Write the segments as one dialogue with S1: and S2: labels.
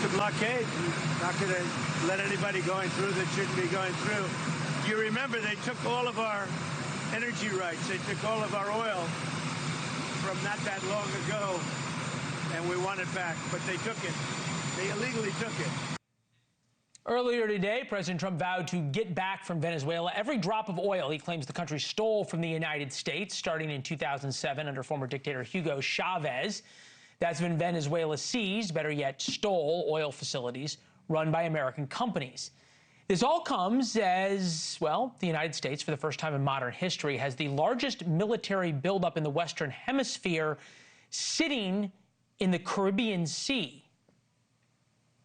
S1: a blockade. We're not going to let anybody going through that shouldn't be going through. You remember they took all of our energy rights. They took all of our oil from not that long ago, and we want it back. But they took it. They illegally took it.
S2: Earlier today, President Trump vowed to get back from Venezuela every drop of oil he claims the country stole from the United States, starting in 2007 under former dictator Hugo Chavez. That's when Venezuela seized, better yet, stole oil facilities run by American companies. This all comes as, well, the United States, for the first time in modern history, has the largest military buildup in the Western Hemisphere sitting in the Caribbean Sea.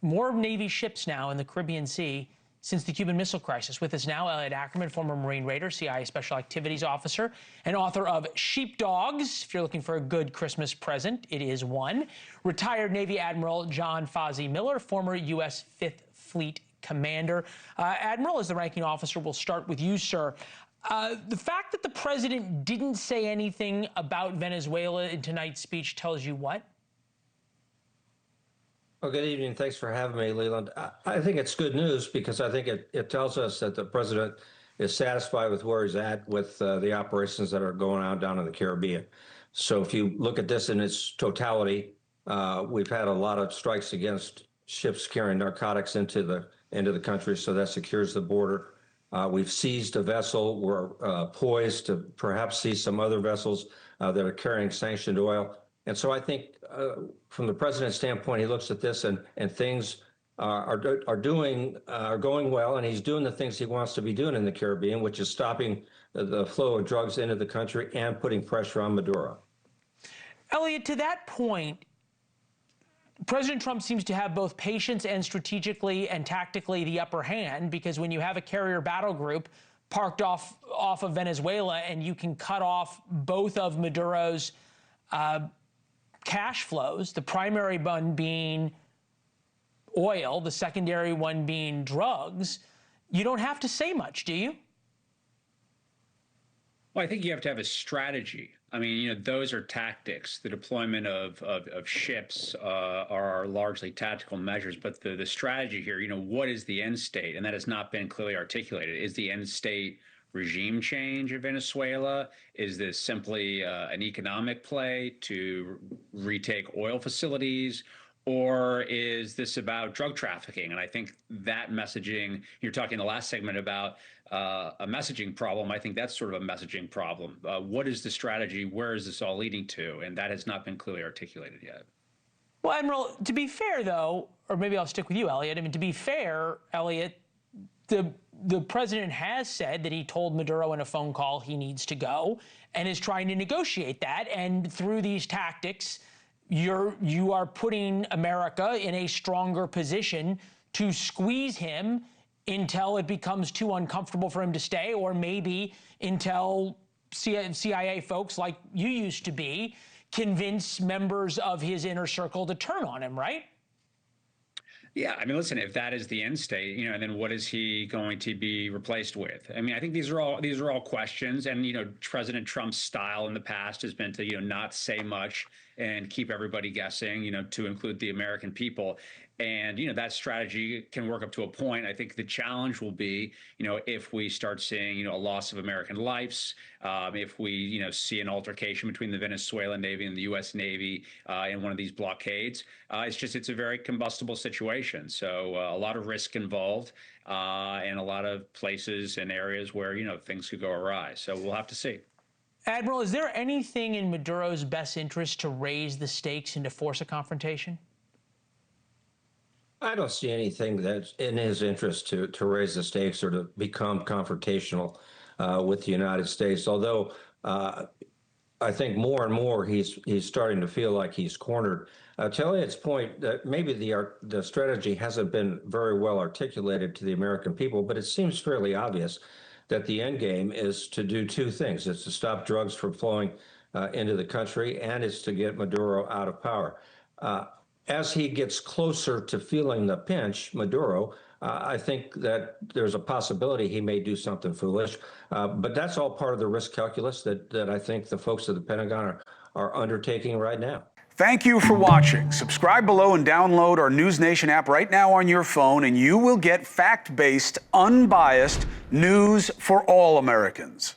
S2: More Navy ships now in the Caribbean Sea since the Cuban Missile Crisis. With us now, Elliot Ackerman, former Marine Raider, CIA Special Activities Officer, and author of Sheepdogs. If you're looking for a good Christmas present, it is one. Retired Navy Admiral John Fozzie Miller, former U.S. Fifth Fleet Commander. Admiral, as the ranking officer, we'll start with you, sir. The fact that the president didn't say anything about Venezuela in tonight's speech tells you what?
S3: Well, good evening. Thanks for having me, Leland. I think it's good news because I think it tells us that the president is satisfied with where he's at with the operations that are going on down in the Caribbean. So if you look at this in its totality, we've had a lot of strikes against ships carrying narcotics into the country, so that secures the border. We've seized a vessel. We're poised to perhaps seize some other vessels that are carrying sanctioned oil. And so I think from the president's standpoint, he looks at this and things are going well, and he's doing the things he wants to be doing in the Caribbean, which is stopping the flow of drugs into the country and putting pressure on Maduro.
S2: Elliot, to that point, President Trump seems to have both patience and strategically and tactically the upper hand, because when you have a carrier battle group parked off of Venezuela and you can cut off both of Maduro's cash flows, the primary one being oil, the secondary one being drugs, you don't have to say much, do you?
S4: Well, I think you have to have a strategy. I mean, those are tactics. The deployment of ships are largely tactical measures, but the strategy here, what is the end state? And that has not been clearly articulated. Is the end state regime change in Venezuela? Is this simply an economic play to retake oil facilities? Or is this about drug trafficking? And I think that messaging, you're talking in the last segment about a messaging problem. I think that's sort of a messaging problem. What is the strategy? Where is this all leading to? And that has not been clearly articulated yet.
S2: Well, Admiral, to be fair, though, or maybe I'll stick with you, Elliot. I mean, to be fair, Elliot, the president has said that he told Maduro in a phone call he needs to go and is trying to negotiate that. And through these tactics, you are putting America in a stronger position to squeeze him until it becomes too uncomfortable for him to stay, or maybe until CIA folks like you used to be convince members of his inner circle to turn on him, right?
S4: Yeah, I mean, listen, if that is the end state, and then what is he going to be replaced with? I mean, I think these are all questions, and President Trump's style in the past has been to not say much and keep everybody guessing, to include the American people. And, that strategy can work up to a point. I think the challenge will be, if we start seeing, a loss of American lives, if we, see an altercation between the Venezuelan Navy and the U.S. Navy in one of these blockades, it's a very combustible situation. So a lot of risk involved and a lot of places and areas where, things could go awry. So we'll have to see.
S2: Admiral, is there anything in Maduro's best interest to raise the stakes and to force a confrontation?
S3: I don't see anything that's in his interest to raise the stakes or to become confrontational with the United States. Although I think more and more he's starting to feel like he's cornered. To Elliot's point, that maybe the strategy hasn't been very well articulated to the American people, but it seems fairly obvious that the end game is to do two things. It's to stop drugs from flowing into the country, and it's to get Maduro out of power. As he gets closer to feeling the pinch, Maduro, I think that there's a possibility he may do something foolish. But that's all part of the risk calculus that I think the folks at the Pentagon are undertaking right now.
S5: Thank you for watching. Subscribe below and download our NewsNation app right now on your phone, and you will get fact-based, unbiased news for all Americans.